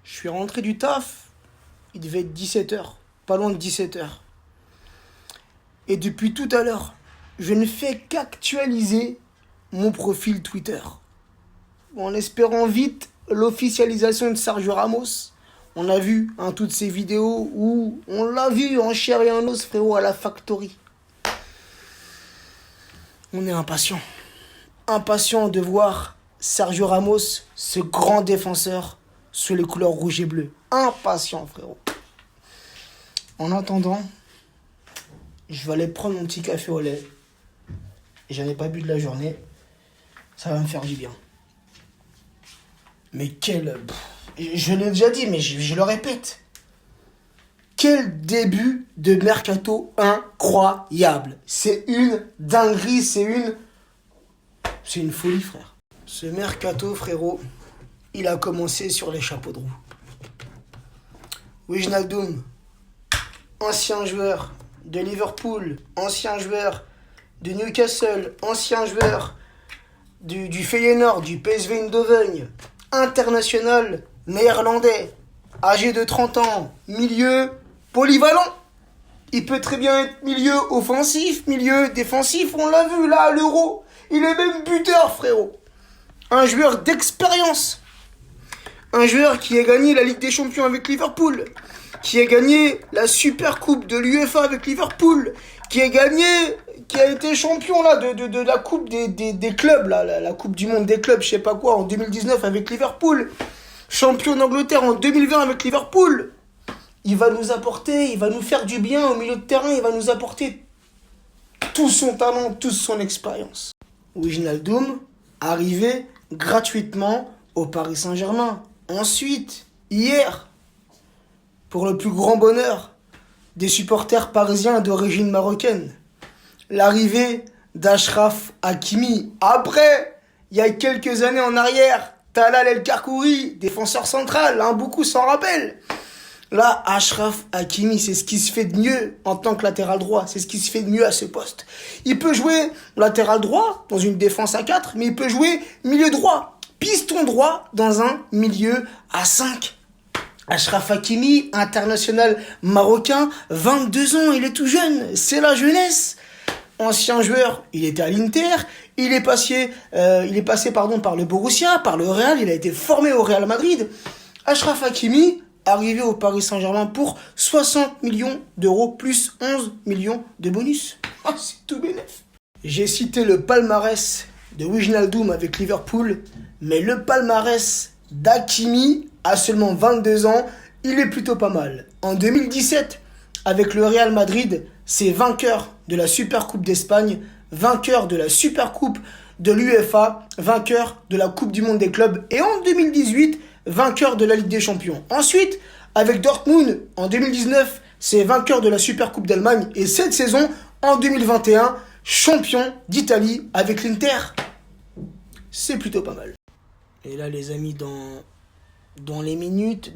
Je suis rentré du taf, il devait être 17h, pas loin de 17h. Et depuis tout à l'heure, je ne fais qu'actualiser mon profil Twitter. En espérant vite l'officialisation de Sergio Ramos. On a vu toutes ces vidéos où on l'a vu en chair et en os, frérot, à la Factory. On est impatient. Impatient de voir Sergio Ramos, ce grand défenseur, sous les couleurs rouge et bleu. Impatient, frérot. En attendant, je vais aller prendre mon petit café au lait. Et j'en ai pas bu de la journée. Ça va me faire du bien. Mais je l'ai déjà dit, mais je le répète. Quel début de mercato incroyable. C'est une dinguerie, c'est une folie, frère. Ce mercato, frérot, il a commencé sur les chapeaux de roue. Wijnaldum, ancien joueur de Liverpool, ancien joueur de Newcastle, ancien joueur du Feyenoord, du PSV Eindhoven, international néerlandais, âgé de 30 ans, milieu polyvalent. Il peut très bien être milieu offensif, milieu défensif, on l'a vu là à l'Euro. Il est même buteur, frérot. Un joueur d'expérience. Un joueur qui a gagné la Ligue des Champions avec Liverpool, qui a gagné la Super Coupe de l'UEFA avec Liverpool, qui a été champion là de la Coupe des clubs, là, la Coupe du Monde des clubs, je sais pas quoi, en 2019 avec Liverpool, champion d'Angleterre en 2020 avec Liverpool. Il va nous apporter, il va nous faire du bien au milieu de terrain, il va nous apporter tout son talent, toute son expérience. Wijnaldum, arrivé gratuitement au Paris Saint-Germain. Ensuite, hier, pour le plus grand bonheur des supporters parisiens d'origine marocaine, l'arrivée d'Achraf Hakimi. Après, il y a quelques années en arrière, Talal El Kharkouri, défenseur central, beaucoup s'en rappellent. Là, Achraf Hakimi, c'est ce qui se fait de mieux en tant que latéral droit. C'est ce qui se fait de mieux à ce poste. Il peut jouer latéral droit dans une défense à 4, mais il peut jouer milieu droit, piston droit dans un milieu à 5. Achraf Hakimi, international marocain, 22 ans, il est tout jeune, c'est la jeunesse. Ancien joueur, il était à l'Inter, il est passé par le Borussia, par le Real, il a été formé au Real Madrid. Achraf Hakimi, arrivé au Paris Saint-Germain pour 60 millions d'euros plus 11 millions de bonus. C'est tout bénef. J'ai cité le palmarès de Wijnaldum avec Liverpool, mais le palmarès d'Hakimi à seulement 22 ans, il est plutôt pas mal. En 2017, avec le Real Madrid, c'est vainqueur de la Super Coupe d'Espagne, vainqueur de la Super Coupe de l'UEFA, vainqueur de la Coupe du Monde des clubs, et en 2018, vainqueur de la Ligue des Champions. Ensuite, avec Dortmund, en 2019, c'est vainqueur de la Super Coupe d'Allemagne, et cette saison, en 2021, champion d'Italie avec l'Inter. C'est plutôt pas mal. Et là, les amis, dans les minutes,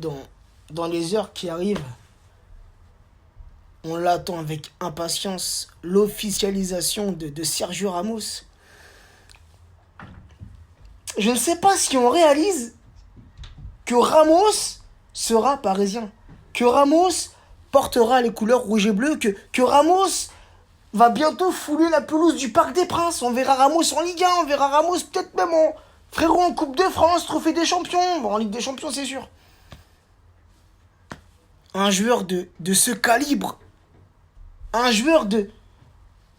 dans les heures qui arrivent, on l'attend avec impatience, l'officialisation de Sergio Ramos. Je ne sais pas si on réalise que Ramos sera parisien, que Ramos portera les couleurs rouge et bleu, que Ramos va bientôt fouler la pelouse du Parc des Princes. On verra Ramos en Ligue 1, on verra Ramos peut-être même en Coupe de France, Trophée des Champions. Bon, en Ligue des Champions, c'est sûr. Un joueur de ce calibre, un joueur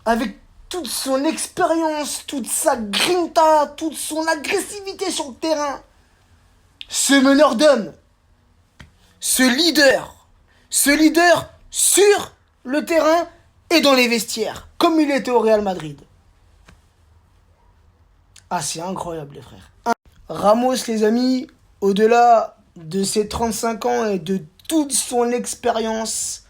avec toute son expérience, toute sa grinta, toute son agressivité sur le terrain, ce meneur d'hommes, ce leader sur le terrain et dans les vestiaires, comme il était au Real Madrid. C'est incroyable, les frères. Ramos, les amis, au-delà de ses 35 ans et de toute son expérience,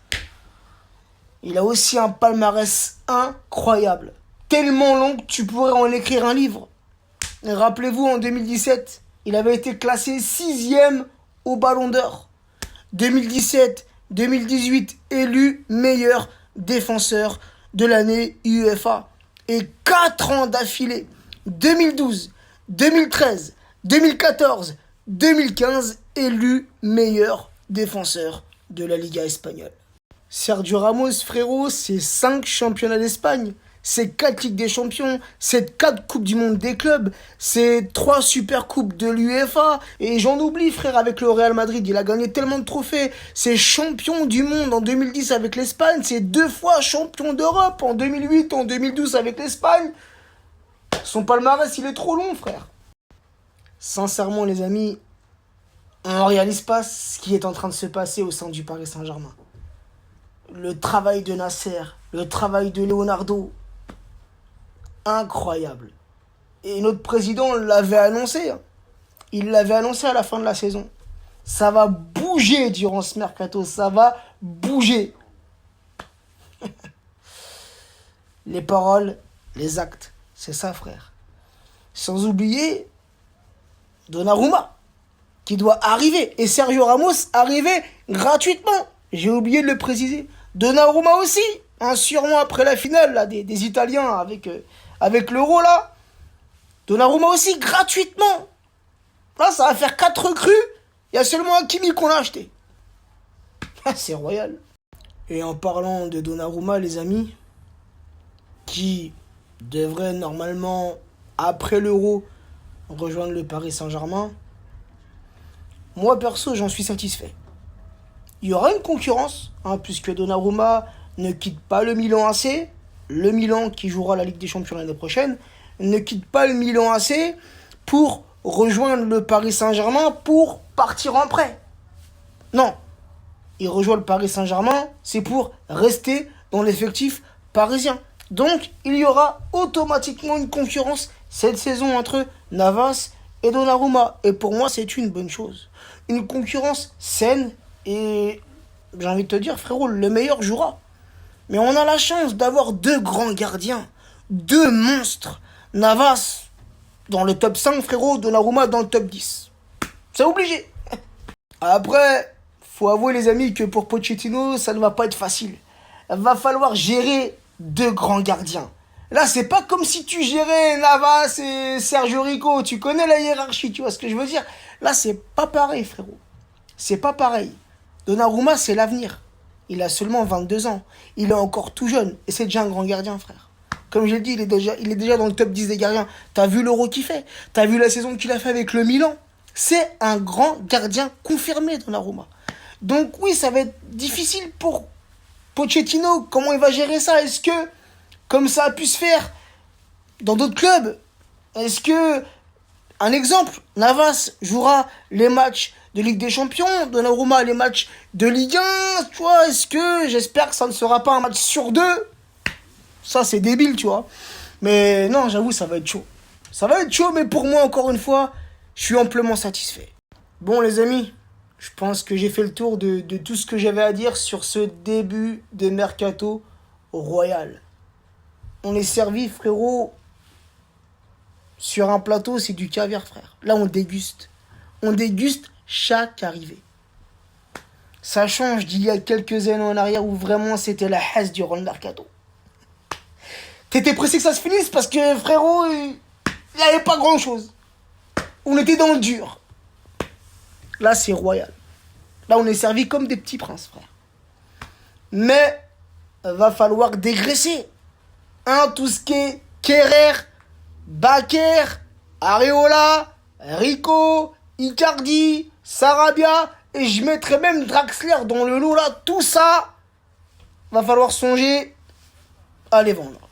il a aussi un palmarès incroyable. Tellement long que tu pourrais en écrire un livre. Et rappelez-vous, en 2017, il avait été classé 6e au Ballon d'Or. 2017-2018, élu meilleur défenseur de l'année UEFA. Et 4 ans d'affilée, 2012, 2013, 2014, 2015, élu meilleur défenseur de la Liga espagnole. Sergio Ramos, frérot, c'est 5 championnats d'Espagne, c'est 4 Ligues des Champions, c'est 4 Coupes du Monde des clubs, c'est 3 Super Coupes de l'UEFA, et j'en oublie, frère, avec le Real Madrid, il a gagné tellement de trophées, c'est champion du monde en 2010 avec l'Espagne, c'est 2 fois champion d'Europe en 2008, en 2012 avec l'Espagne. Son palmarès, il est trop long, frère. Sincèrement, les amis, on ne réalise pas ce qui est en train de se passer au sein du Paris Saint-Germain. Le travail de Nasser, le travail de Leonardo, incroyable. Et notre président l'avait annoncé. Il l'avait annoncé à la fin de la saison. Ça va bouger durant ce mercato, ça va bouger. Les paroles, les actes, c'est ça, frère. Sans oublier Donnarumma, qui doit arriver. Et Sergio Ramos arriver gratuitement. J'ai oublié de le préciser. Donnarumma aussi, hein, sûrement après la finale là, des Italiens avec l'Euro là. Donnarumma aussi, gratuitement. Là, ça va faire 4 recrues. Il y a seulement Hakimi qu'on a acheté. Ah, c'est royal. Et en parlant de Donnarumma, les amis, qui devrait normalement, après l'Euro, rejoindre le Paris Saint-Germain, moi perso, j'en suis satisfait. Il y aura une concurrence, hein, puisque Donnarumma ne quitte pas le Milan AC. Le Milan, qui jouera la Ligue des Champions l'année prochaine, ne quitte pas le Milan AC pour rejoindre le Paris Saint-Germain pour partir en prêt. Non, il rejoint le Paris Saint-Germain, c'est pour rester dans l'effectif parisien. Donc, il y aura automatiquement une concurrence cette saison entre Navas et Donnarumma. Et pour moi, c'est une bonne chose. Une concurrence saine. Et j'ai envie de te dire, frérot, le meilleur jouera. Mais on a la chance d'avoir 2 grands gardiens. 2 monstres. Navas dans le top 5, frérot. Donnarumma dans le top 10. C'est obligé. Après, faut avouer, les amis, que pour Pochettino, ça ne va pas être facile. Il va falloir gérer 2 grands gardiens. Là, c'est pas comme si tu gérais Navas et Sergio Rico. Tu connais la hiérarchie, tu vois ce que je veux dire? Là, c'est pas pareil, frérot. C'est pas pareil. Donnarumma, c'est l'avenir. Il a seulement 22 ans. Il est encore tout jeune. Et c'est déjà un grand gardien, frère. Comme je l'ai dit, il est déjà dans le top 10 des gardiens. T'as vu l'Euro qu'il fait. T'as vu la saison qu'il a fait avec le Milan. C'est un grand gardien confirmé, Donnarumma. Donc oui, ça va être difficile pour Pochettino. Comment il va gérer ça? Est-ce que, comme ça a pu se faire dans d'autres clubs, est-ce que, un exemple, Navas jouera les matchs de Ligue des Champions, Donnarumma les matchs de Ligue 1, tu vois, j'espère que ça ne sera pas un match sur 2. Ça, c'est débile, tu vois. Mais non, j'avoue, ça va être chaud. Ça va être chaud, mais pour moi, encore une fois, je suis amplement satisfait. Bon, les amis, je pense que j'ai fait le tour de tout ce que j'avais à dire sur ce début de mercato royal. On est servi, frérot, sur un plateau, c'est du caviar, frère. Là, on déguste. On déguste chaque arrivée. Ça change d'il y a quelques années en arrière où vraiment c'était la hasse durant le mercato. T'étais pressé que ça se finisse parce que, frérot, il n'y avait pas grand chose. On était dans le dur. Là, c'est royal. Là, on est servi comme des petits princes, frère. Mais, va falloir dégraisser. Hein, tout ce qui est Kerrer, Baker, Areola, Rico, Icardi, Sarabia, et je mettrais même Draxler dans le lot là, tout ça, va falloir songer à les vendre.